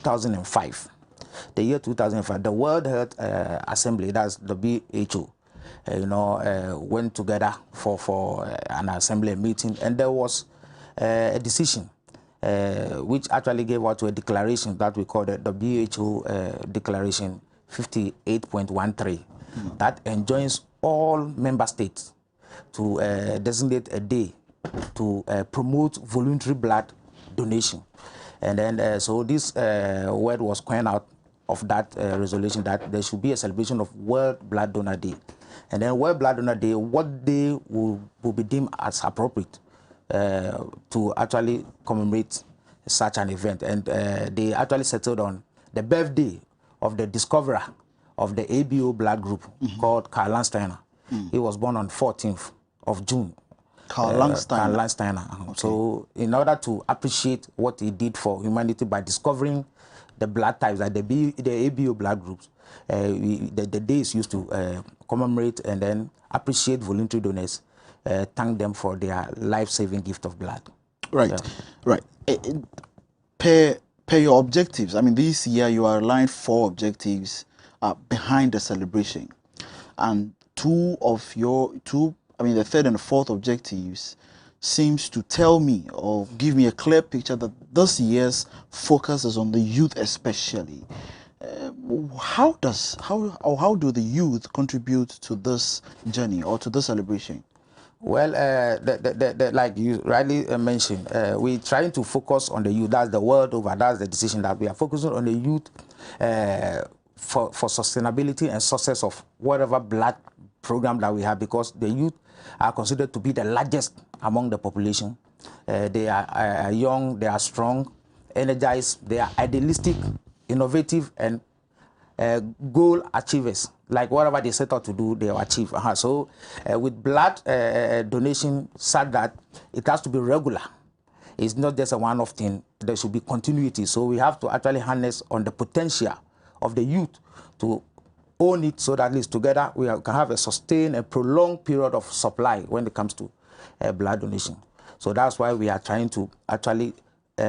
2005. The year 2005, the World Health Assembly, that's the WHO, went together for an assembly meeting, and there was a decision which actually gave out to a declaration that we call the WHO Declaration 58.13 that enjoins all member states to designate a day to promote voluntary blood donation. And then, so this word was coined out of that resolution that there should be a celebration of World Blood Donor Day. And then World Blood Donor Day, what day will be deemed as appropriate to actually commemorate such an event. And they actually settled on the birthday of the discoverer of the ABO blood group called Karl Landsteiner. He was born on 14th of June. Karl Landsteiner. Okay. So in order to appreciate what he did for humanity by discovering the blood types, like the ABO blood groups, the day is used to commemorate and then appreciate voluntary donors, thank them for their life-saving gift of blood. Right, right. Per your objectives, I mean, this year you outlined 4 objectives behind the celebration, and the third and the fourth objectives seems to tell me or give me a clear picture that this year's focus is on the youth especially. How do the youth contribute to this journey or to this celebration? Well, like you rightly mentioned, we're trying to focus on the youth. That's the world over. That's the decision that we are focusing on the youth for sustainability and success of whatever blood program that we have, because the youth are considered to be the largest among the population. They are young, they are strong, energized, they are idealistic, innovative, and goal achievers. Like whatever they set out to do, they will achieve. So with blood donation, said that it has to be regular. It's not just a one-off thing. There should be continuity. So we have to actually harness on the potential of the youth to own it, so that at least together we can have a sustained and prolonged period of supply when it comes to blood donation. So that's why we are trying to actually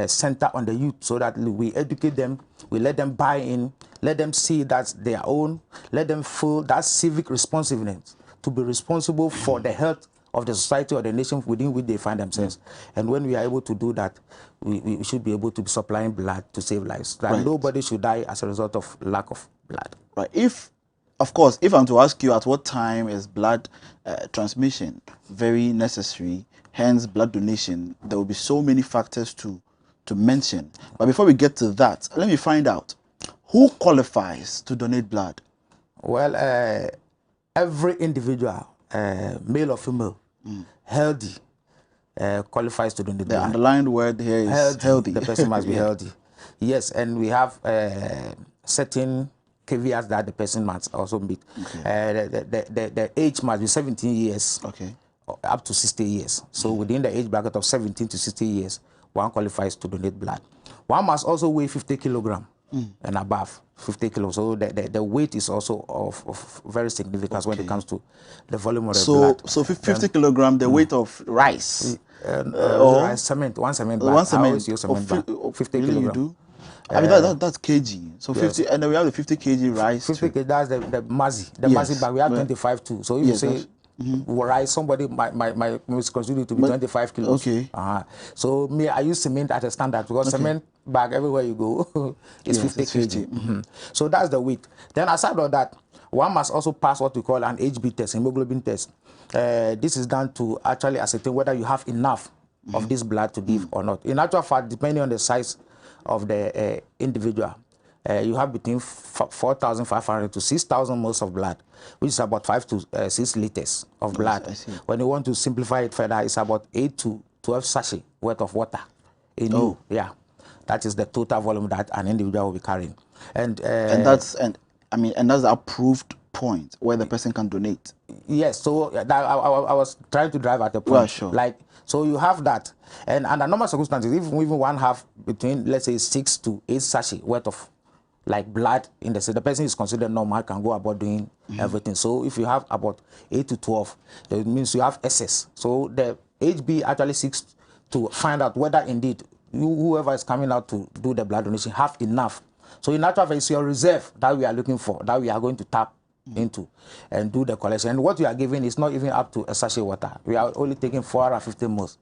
center on the youth, so that we educate them, we let them buy in, let them see that's their own, let them feel that civic responsiveness to be responsible for the health of the society or the nation within which they find themselves. And when we are able to do that, we should be able to be supplying blood to save lives. That nobody should die as a result of lack of blood. Right. Of course, if I'm to ask you at what time is blood transmission very necessary, hence blood donation, there will be so many factors to mention. But before we get to that, let me find out, who qualifies to donate blood? Well, every individual, male or female, healthy, qualifies to donate blood. The underlined word here is healthy. The person must be healthy. Yes, and we have certain caveats that the person must also meet. The age must be 17 years up to 60 years. So within the age bracket of 17 to 60 years, one qualifies to donate blood. One must also weigh 50 kilograms and above, 50 kilos. So the weight is also of very significance when it comes to the volume of the blood. So 50 kilograms, the weight of rice? Or cement, one cement bag. One cement. I always use cement bag. 50 really kilograms. You do? I mean, that's kg. So 50, and then we have the 50 kg rice. 50 kg, that's the mazi. The mazi bag, we have 25 too. So if you say rice, somebody might misconstrue it to be 25 kilos. So me, I use cement as a standard, because cement bag everywhere you go is 50 kg. So that's the weight. Then aside of that, one must also pass what we call an HB test, hemoglobin test. This is done to actually ascertain whether you have enough of this blood to give or not. In actual fact, depending on the size of the individual, you have between 4,500 to 6,000 moles of blood, which is about 5 to 6 liters of blood. When you want to simplify it further, it's about 8 to 12 sachets worth of water in you. Yeah, that is the total volume that an individual will be carrying. And that's the approved point where the person can donate. Yes. So I was trying to drive at the point. Sure. Like, so you have that, and under normal circumstances, if even one have between, let's say, 6 to 8 sachets worth of like blood in the person is considered normal, can go about doing everything. So if you have about 8 to 12, that means you have excess. So the HB actually seeks to find out whether indeed whoever is coming out to do the blood donation have enough So in actual fact, it's your reserve that we are looking for, that we are going to tap into and do the collection. And what we are giving is not even up to a sachet water. We are only taking 450 ml,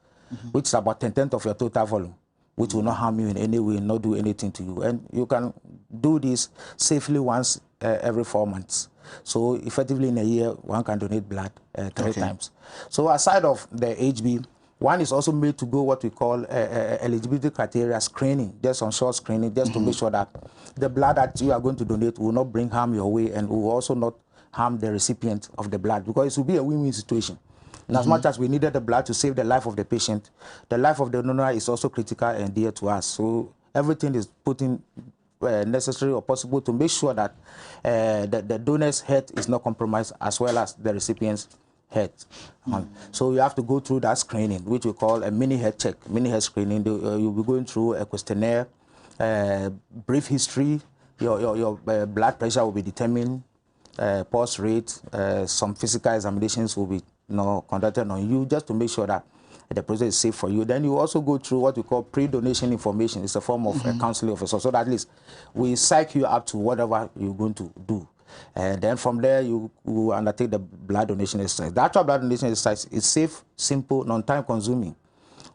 which is about 10% of your total volume, which will not harm you in any way, not do anything to you. And you can do this safely once every 4 months. So effectively in a year, one can donate blood 3 times. So aside of the HB, one is also made to go what we call eligibility criteria screening, just on short screening, just to make sure that the blood that you are going to donate will not bring harm your way and will also not harm the recipient of the blood, because it will be a win-win situation. And as much as we needed the blood to save the life of the patient, the life of the donor is also critical and dear to us. So everything is put in necessary or possible to make sure that the donor's health is not compromised, as well as the recipient's health. So you have to go through that screening, which we call a mini health check, mini health screening. You'll be going through a questionnaire, brief history, your blood pressure will be determined, pulse rate, some physical examinations will be conducted on you, just to make sure that the process is safe for you. Then you also go through what we call pre-donation information. It's a form of counseling officer, so that at least we psych you up to whatever you're going to do. And then from there, you undertake the blood donation exercise. The actual blood donation exercise is safe, simple, non-time consuming.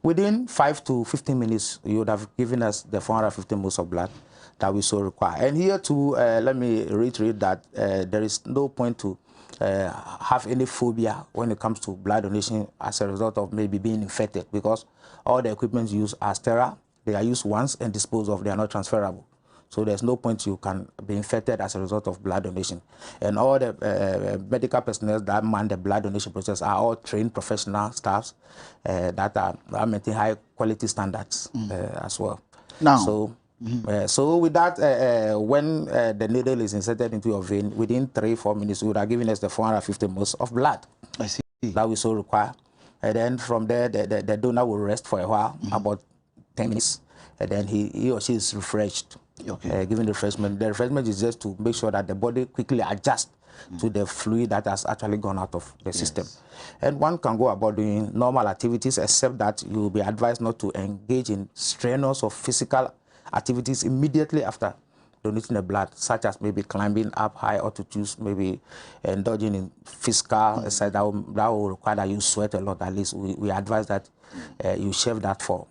Within 5 to 15 minutes, you would have given us the 450 ml of blood that we so require. And here too, let me reiterate that there is no point to have any phobia when it comes to blood donation as a result of maybe being infected, because all the equipment used are sterile. They are used once and disposed of. They are not transferable. So there's no point you can be infected as a result of blood donation. And all the medical personnel that man the blood donation process are all trained professional staffs that are maintaining high quality standards as well. Now, so with that, when the needle is inserted into your vein, within 3-4 minutes, you would have given us the 450 ml of blood. I see. That we so require. And then from there, the donor will rest for a while, about 10 minutes, and then he or she is refreshed. Given refreshment. The refreshment is just to make sure that the body quickly adjusts to the fluid that has actually gone out of the system. And one can go about doing normal activities, except that you will be advised not to engage in strenuous or physical activities immediately after donating the blood, such as maybe climbing up high altitudes, maybe indulging in physical exercise that will require that you sweat a lot. At least we advise that you shave that for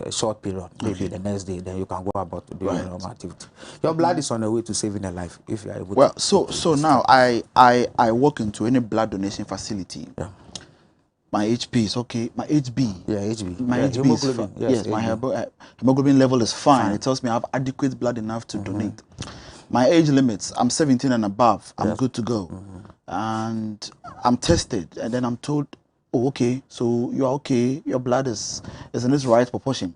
a short period, maybe the next day, then you can go about doing normal activity. Your blood is on the way to saving a life if you are able to. So now I walk into any blood donation facility. My HP is okay. My HB. Yeah, HB. My HB is fine. Yes, my hemoglobin level is fine. It tells me I have adequate blood enough to donate. My age limits, I'm 17 and above. I'm good to go. And I'm tested, and then I'm told, oh, okay, so you're okay. Your blood is in its right proportion.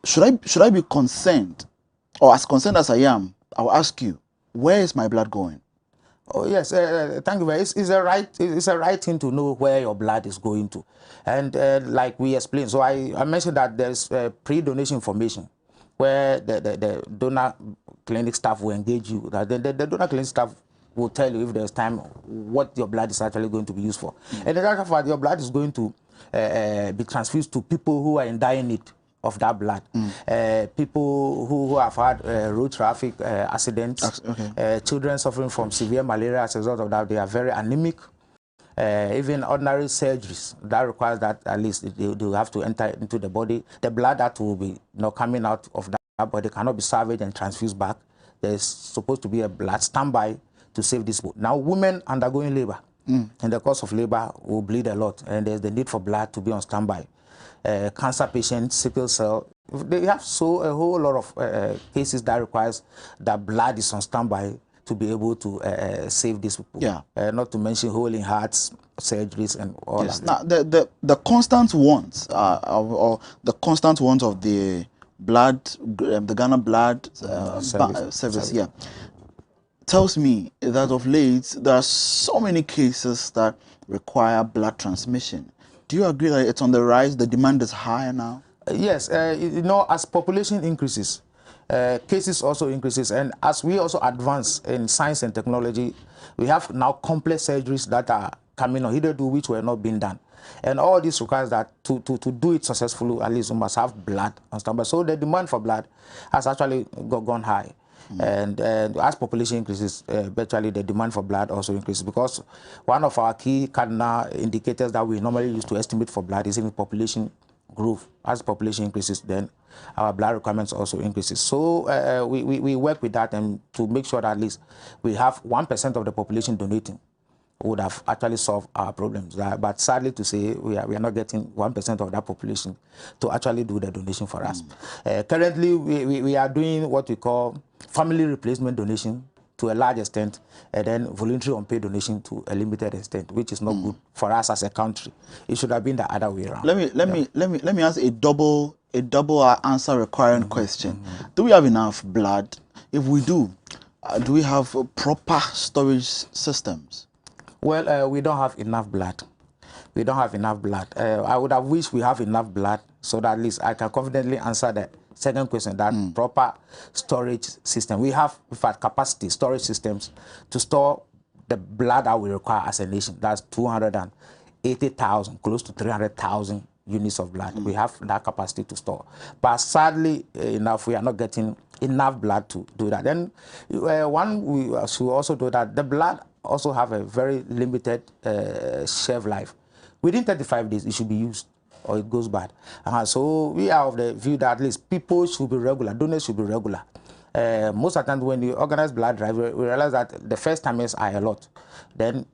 Should I be concerned, or as concerned as I am? I'll ask you, where is my blood going? Oh yes, thank you. It's a right thing to know where your blood is going to, and like we explained. So I mentioned that there's pre-donation information, where the donor clinic staff will engage you. The donor clinic staff will tell you if there's time what your blood is actually going to be used for. And in actual fact, your blood is going to be transfused to people who are in dire need of that blood. People who have had road traffic accidents, children suffering from severe malaria as a result of that, they are very anemic. Even ordinary surgeries that requires that at least they have to enter into the body. The blood that will be coming out of that body cannot be salvaged and transfused back. There's supposed to be a blood standby to save this. Now, women undergoing labor, in the course of labor, will bleed a lot, and there's the need for blood to be on standby. Cancer patients, sickle cell, they have a whole lot of cases that requires that blood is on standby to be able to save these people. Not to mention hole in hearts, surgeries, and all that. Now, the constant want, or the constant want of the blood, the Ghana blood service, tells me that of late there are so many cases that require blood transmission. Do you agree that it's on the rise? The demand is higher now? Yes, as population increases, cases also increases, and as we also advance in science and technology, we have now complex surgeries that are coming on, hitherto which were not being done. And all this requires that to do it successfully, at least you must have blood on standby. So the demand for blood has actually gone high. And as population increases, virtually the demand for blood also increases, because one of our key cardinal indicators that we normally use to estimate for blood is in population growth. As population increases, then our blood requirements also increases. So we work with that, and to make sure that at least we have 1% of the population donating would have actually solved our problems. But sadly to say, we are not getting 1% of that population to actually do the donation for us. Currently, we are doing what we call family replacement donation to a large extent, and then voluntary unpaid donation to a limited extent, which is not good for us as a country. It should have been the other way around. Let me ask a double answer requiring question. Do we have enough blood? If we do we have proper storage systems? Well, we don't have enough blood. We don't have enough blood. I would have wished we have enough blood, so that at least I can confidently answer the second question, that proper storage system. We have, in fact, capacity storage systems to store the blood that we require as a nation. That's 280,000, close to 300,000 units of blood. We have that capacity to store. But sadly enough, we are not getting enough blood to do that. Then we should also do that. The blood also have a very limited shelf life. Within 35 days, it should be used, or it goes bad. So we are of the view that at least people should be regular, donors should be regular. Most of the time when you organize blood drive, we realize that the first timers are a lot. Then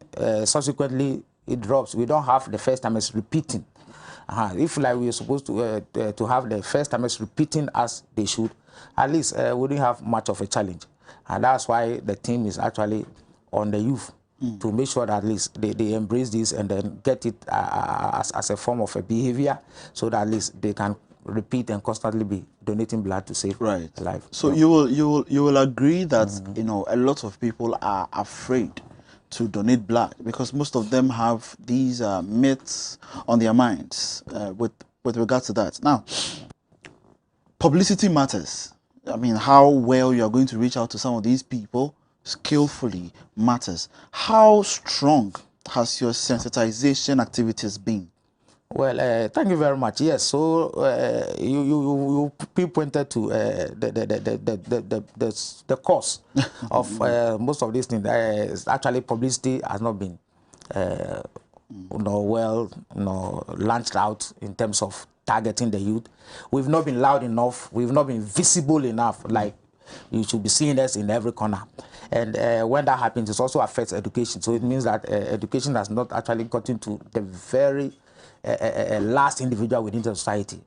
subsequently it drops. We don't have the first timers repeating. If like we are supposed to have the first timers repeating as they should, at least we wouldn't have much of a challenge. And that's why the team is actually on the youth, to make sure that at least they embrace this and then get it as a form of a behavior, so that at least they can repeat and constantly be donating blood to save life. So you will agree that you know, a lot of people are afraid to donate blood because most of them have these myths on their minds with regards to that. Now, publicity matters. I mean, how well you are going to reach out to some of these people skillfully matters. How strong has your sensitization activities been? Well, thank you very much. Yes, so you pinpointed to the cause of most of these things. Actually, publicity has not been launched out in terms of targeting the youth. We've not been loud enough. We've not been visible enough. Like, you should be seeing us in every corner. And when that happens, it also affects education. So it means that education has not actually gotten to the very last individual within the society,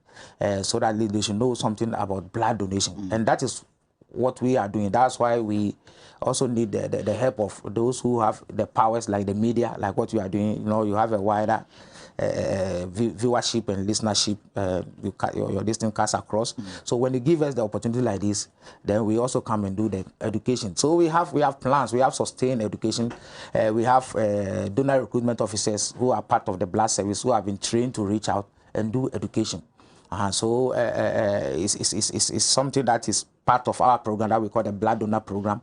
so that they should know something about blood donation. And that is what we are doing. That's why we also need the help of those who have the powers, like the media, like what you are doing. You know, you have a wider viewership and listenership, your distant cast across. So when you give us the opportunity like this, then we also come and do the education. So we have plans. We have sustained education. We have donor recruitment officers who are part of the blood service, who have been trained to reach out and do education. So it's something that is part of our program that we call the blood donor program.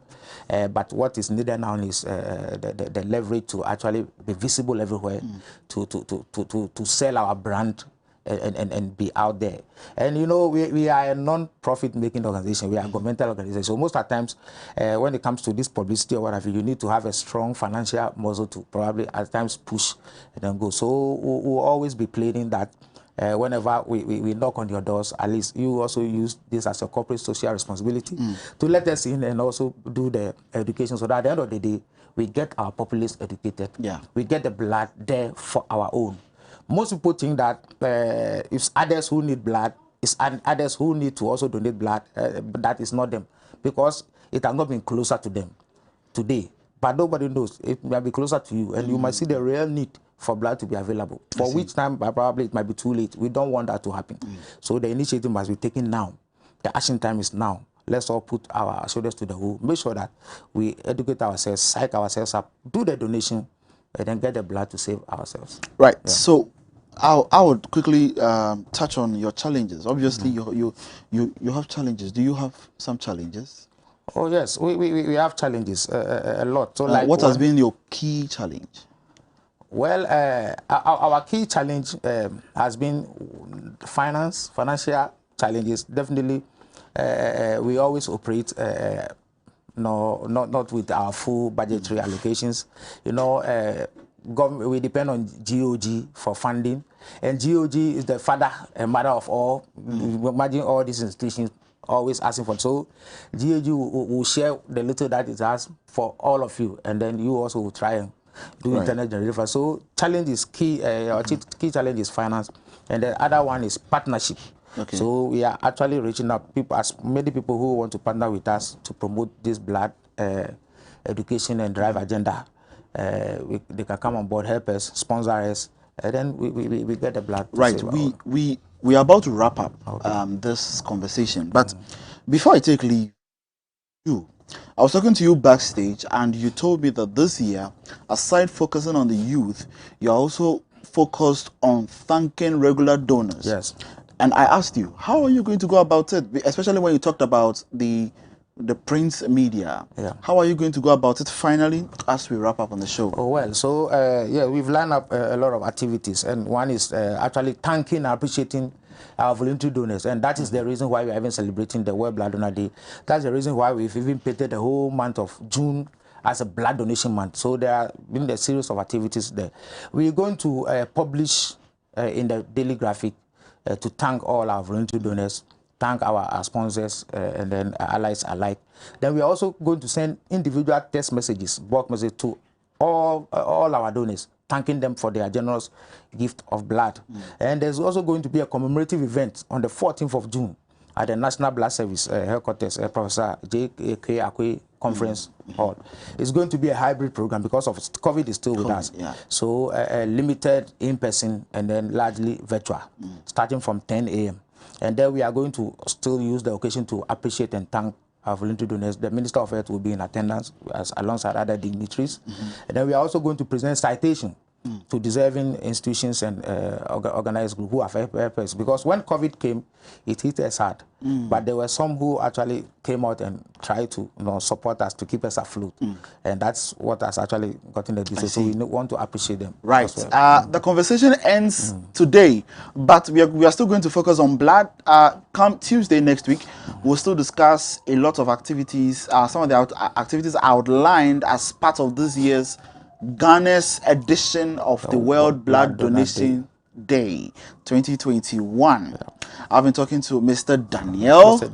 But what is needed now is the leverage to actually be visible everywhere, to sell our brand and be out there. And you know, we are a non-profit making organization. We are a governmental organization. So most of the times, when it comes to this publicity or whatever, you need to have a strong financial muscle to probably at times push and then go. So we'll always be pleading that whenever we knock on your doors, at least you also use this as a corporate social responsibility to let us in and also do the education, so that at the end of the day, we get our populace educated. We get the blood there for our own. Most people think that it's others who need blood, it's others who need to also donate blood, but that is not them, because it has not been closer to them today. But nobody knows. It might be closer to you, and you might see the real need for blood to be available, for which time probably it might be too late. We don't want that to happen. So the initiative must be taken now. The action time is now. Let's all put our shoulders to the wheel, make sure that we educate ourselves, psych ourselves up, do the donation, and then get the blood to save ourselves. Right. So I would quickly touch on your challenges. Obviously, you have challenges. Do you have some challenges? Oh yes, we have challenges a lot. So like, what has been your key challenge? Well, our key challenge has been financial challenges. Definitely, we always operate no, not with our full budgetary allocations. You know, we depend on GOG for funding, and GOG is the father and mother of all. Imagine all these institutions always asking for. So GOG will share the little that it has for all of you, and then you also will try and do internet generated. So challenge is key. Our key challenge is finance, and the other one is partnership. Okay. So we are actually reaching out people, as many people who want to partner with us to promote this blood education and drive agenda. They can come on board, help us, sponsor us, and then we get the blood. Right. We are about to wrap up this conversation, but before I take leave, I was talking to you backstage, and you told me that this year, aside focusing on the youth, you're also focused on thanking regular donors. Yes. And I asked you, how are you going to go about it? Especially when you talked about the print media. Yeah. How are you going to go about it finally as we wrap up on the show? Oh, well, so yeah, we've lined up a lot of activities, and one is actually thanking and appreciating our voluntary donors, and that is the reason why we're even celebrating the World Blood Donor Day. That's the reason why we've even painted the whole month of June as a blood donation month. So there have been a series of activities there. We're going to publish in the daily graphic to thank all our voluntary donors, thank our sponsors, and then allies alike. Then we are also going to send individual text messages, bulk messages to all our donors, thanking them for their generous gift of blood. And there's also going to be a commemorative event on the 14th of June at the National Blood Service headquarters, Professor J.K. Akwe Conference Hall. It's going to be a hybrid program because of COVID is still with us. Yeah. So limited in-person and then largely virtual, starting from 10 a.m. And then we are going to still use the occasion to appreciate and thank our voluntary donors. The Minister of Health will be in attendance alongside other dignitaries. And then we are also going to present citation to deserving institutions and organized groups who have helped us. Because when COVID came, it hit us hard. But there were some who actually came out and tried to support us to keep us afloat. And that's what has actually gotten the decision. So we want to appreciate them. Right. Well. The conversation ends today, but we are still going to focus on blood. Come Tuesday next week, we'll still discuss a lot of activities, some of the activities outlined as part of this year's Ghana's edition of the World Blood Donation Day 2021. I've been talking to Mr.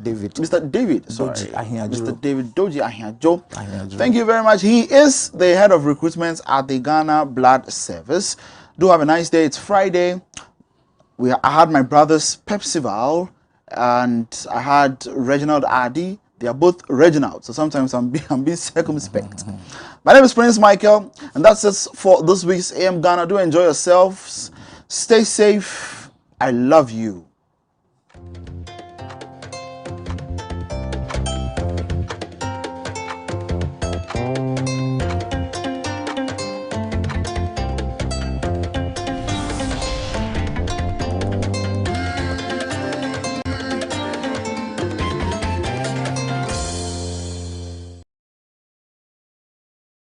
David, Doji Ahiajo. Thank you very much. He is the head of recruitment at the Ghana Blood Service. Do have a nice day. It's Friday. I had my brother's Pepsival, and I had Reginald Adi. They are both Reginald, so sometimes I'm being circumspect. My name is Prince Michael, and that's it for this week's AM Ghana. Do enjoy yourselves. Stay safe. I love you.